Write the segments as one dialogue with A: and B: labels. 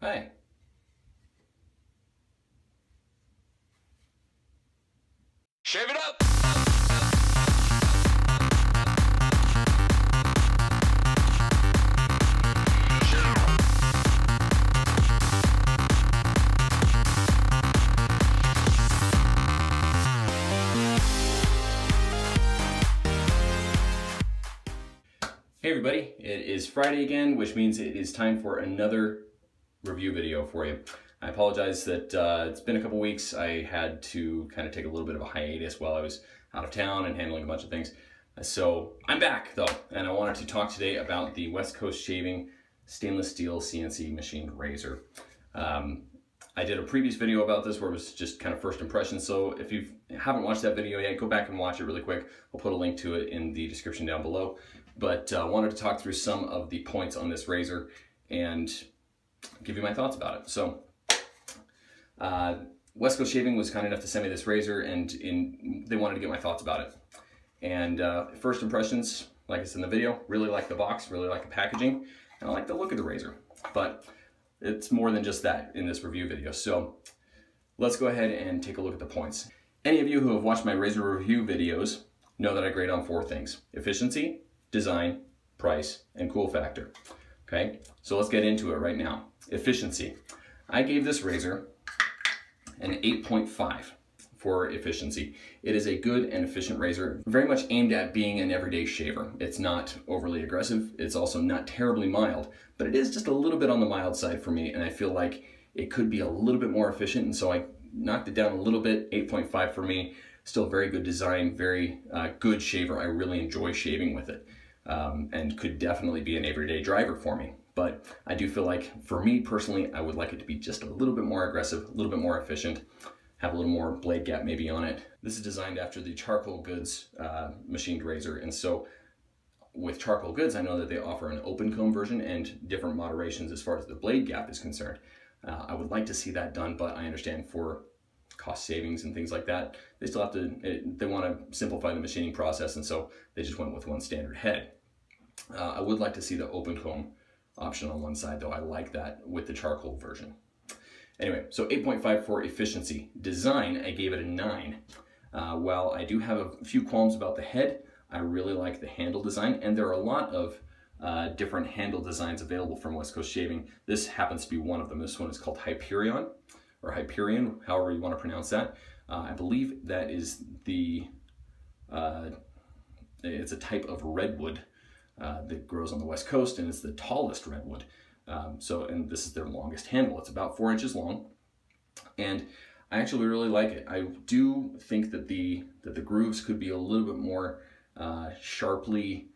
A: Hi.
B: Shave it up!
A: Hey everybody, it is Friday again, which means it is time for another review video for you. I apologize that it's been a couple weeks. I had to kind of take a little bit of a hiatus while I was out of town and handling a bunch of things. So I'm back though, and I wanted to talk today about the West Coast Shaving stainless steel CNC machined razor. I did a previous video about this where it was just kind of first impressions, so if you haven't watched that video yet, go back and watch it really quick. I'll put a link to it in the description down below. But I wanted to talk through some of the points on this razor and give you my thoughts about it. So West Coast Shaving was kind enough to send me this razor, and they wanted to get my thoughts about it. And first impressions, like I said in the video, really like the box, really like the packaging, and I like the look of the razor. But it's more than just that in this review video. So let's go ahead and take a look at the points. Any of you who have watched my razor review videos know that I grade on 4 things: efficiency, design, price, and cool factor. Okay, so let's get into it right now. Efficiency. I gave this razor an 8.5 for efficiency. It is a good and efficient razor, very much aimed at being an everyday shaver. It's not overly aggressive. It's also not terribly mild, but it is just a little bit on the mild side for me, and I feel like it could be a little bit more efficient, and so I knocked it down a little bit. 8.5 for me. Still very good design, very good shaver. I really enjoy shaving with it, and could definitely be an everyday driver for me. But I do feel like, for me personally, I would like it to be just a little bit more aggressive, a little bit more efficient, have a little more blade gap maybe on it. This is designed after the Charcoal Goods machined razor, and so with Charcoal Goods, I know that they offer an open comb version and different moderations as far as the blade gap is concerned. I would like to see that done, but I understand for cost savings and things like that, they still have to, they want to simplify the machining process, and so they just went with one standard head. I would like to see the open comb option on one side though. I like that with the charcoal version. Anyway, so 8.5 for efficiency. Design, I gave it a 9. While I do have a few qualms about the head, I really like the handle design, and there are a lot of different handle designs available from West Coast Shaving. This happens to be one of them. This one is called Hyperion, or Hyperion, however you want to pronounce that. I believe that is the, it's a type of redwood that grows on the West Coast, and it's the tallest redwood. And this is their longest handle. It's about 4 inches long, and I actually really like it. I do think that the grooves could be a little bit more sharply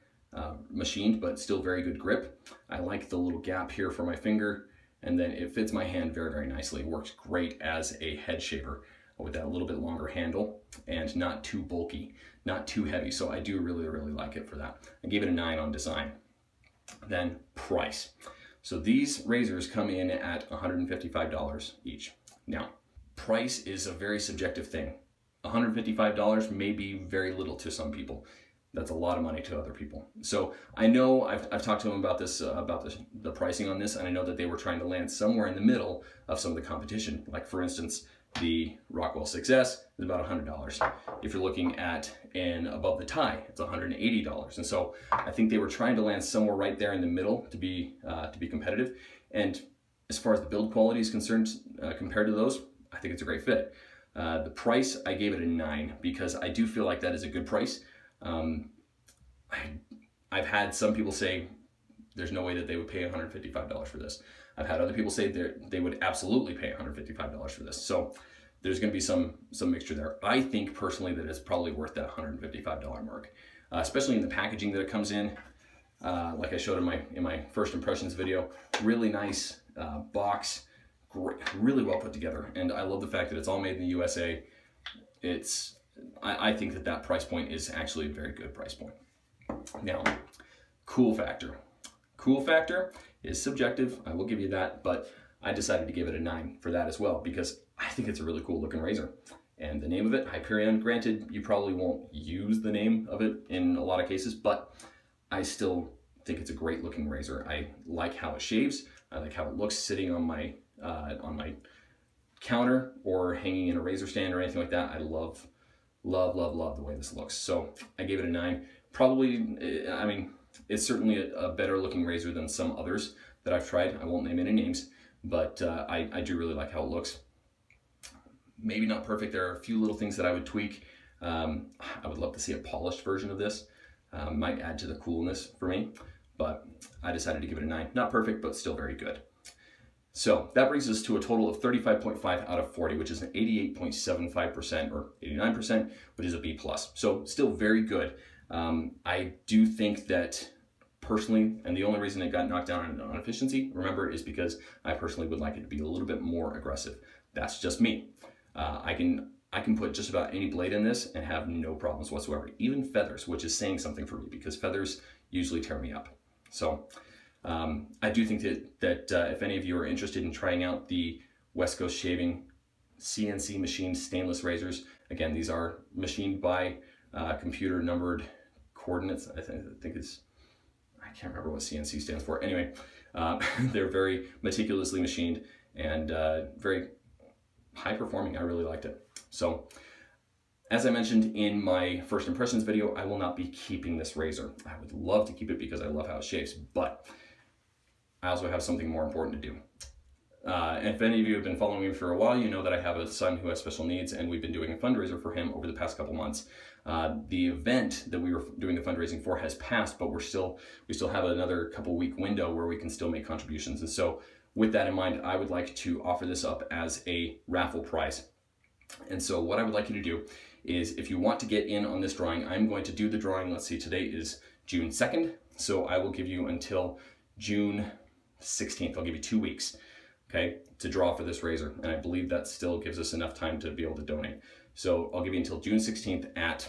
A: machined, but still very good grip. I like the little gap here for my finger, and then it fits my hand very, very nicely. It works great as a head shaver with that little bit longer handle, and not too bulky, not too heavy. So I do really, really like it for that. I gave it a 9 on design. Then price. So these razors come in at $155 each. Now, price is a very subjective thing. $155 may be very little to some people. That's a lot of money to other people. So I know I've talked to them about this, about the pricing on this, and I know that they were trying to land somewhere in the middle of some of the competition. Like for instance, the Rockwell 6S is about $100. If you're looking at an above the tie, it's $180. And so I think they were trying to land somewhere right there in the middle to be competitive. And as far as the build quality is concerned, compared to those, I think it's a great fit. The price, I gave it a 9 because I do feel like that is a good price. I've had some people say there's no way that they would pay $155 for this. I've had other people say they would absolutely pay $155 for this. So there's going to be some mixture there. I think personally that it's probably worth that $155 mark, especially in the packaging that it comes in. Like I showed in my first impressions video, really nice box, great, really well put together, and I love the fact that it's all made in the USA. I think that price point is actually a very good price point. Now, cool factor. Cool factor is subjective, I will give you that, but I decided to give it a 9 for that as well because I think it's a really cool looking razor. And the name of it, Hyperion, granted, you probably won't use the name of it in a lot of cases, but I still think it's a great looking razor. I like how it shaves. I like how it looks sitting on my counter or hanging in a razor stand or anything like that. I love the way this looks. So I gave it a 9. Probably, I mean, it's certainly a better looking razor than some others that I've tried. I won't name any names, but I do really like how it looks. Maybe not perfect. There are a few little things that I would tweak. I would love to see a polished version of this. Might add to the coolness for me, but I decided to give it a 9. Not perfect, but still very good. So that brings us to a total of 35.5 out of 40, which is an 88.75% or 89%, which is a B+. So still very good. I do think that personally, and the only reason it got knocked down on efficiency, remember, is because I personally would like it to be a little bit more aggressive. That's just me. I can put just about any blade in this and have no problems whatsoever, even feathers, which is saying something for me because feathers usually tear me up. So I do think that if any of you are interested in trying out the West Coast Shaving CNC machined stainless razors, again, these are machined by computer numbered coordinates. I think it's, I can't remember what CNC stands for. Anyway, they're very meticulously machined and very high performing. I really liked it. So as I mentioned in my first impressions video, I will not be keeping this razor. I would love to keep it because I love how it shaves, but I also have something more important to do. And if any of you have been following me for a while, you know that I have a son who has special needs, and we've been doing a fundraiser for him over the past couple months. The event that we were doing the fundraising for has passed, but we still have another couple week window where we can still make contributions. And so with that in mind, I would like to offer this up as a raffle prize. And so what I would like you to do is, if you want to get in on this drawing, I'm going to do the drawing. Let's see, today is June 2nd. So I will give you until June 16th. I'll give you 2 weeks, okay, to draw for this razor. And I believe that still gives us enough time to be able to donate. So I'll give you until June 16th at,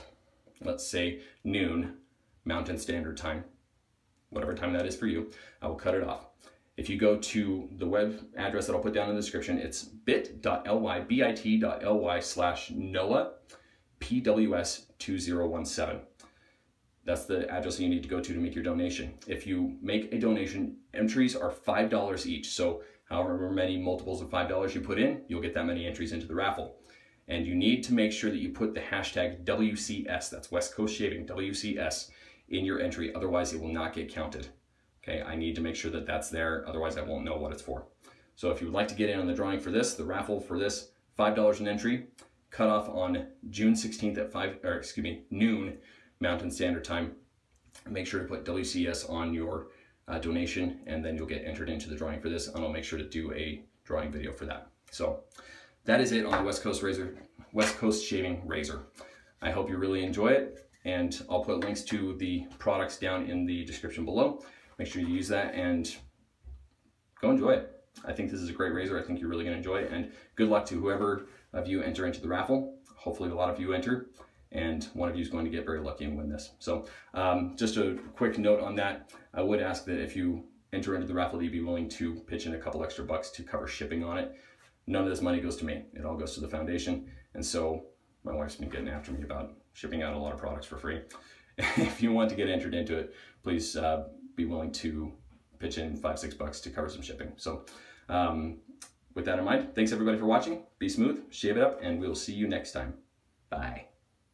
A: let's say, noon Mountain Standard Time, whatever time that is for you. I will cut it off. If you go to the web address that I'll put down in the description, it's bit.ly/Noah PWS2017. That's the address you need to go to make your donation. If you make a donation, entries are $5 each. So however many multiples of $5 you put in, you'll get that many entries into the raffle. And you need to make sure that you put the hashtag WCS, that's West Coast Shaving, WCS, in your entry. Otherwise, it will not get counted. Okay, I need to make sure that that's there. Otherwise, I won't know what it's for. So if you would like to get in on the drawing for this, the raffle for this, $5 an entry, cut off on June 16th at noon Mountain Standard Time. Make sure to put WCS on your donation, and then you'll get entered into the drawing for this, and I'll make sure to do a drawing video for that. So that is it on the West Coast Shaving Razor. I hope you really enjoy it, and I'll put links to the products down in the description below. Make sure you use that and go enjoy it. I think this is a great razor. I think you're really going to enjoy it, and good luck to whoever of you enter into the raffle. Hopefully a lot of you enter, and one of you is going to get very lucky and win this. So just a quick note on that. I would ask that if you enter into the raffle, that you be willing to pitch in a couple extra bucks to cover shipping on it. None of this money goes to me. It all goes to the foundation. And so my wife's been getting after me about shipping out a lot of products for free. If you want to get entered into it, please be willing to pitch in $5-6 to cover some shipping. So with that in mind, thanks everybody for watching. Be smooth, shave it up, and we'll see you next time. Bye.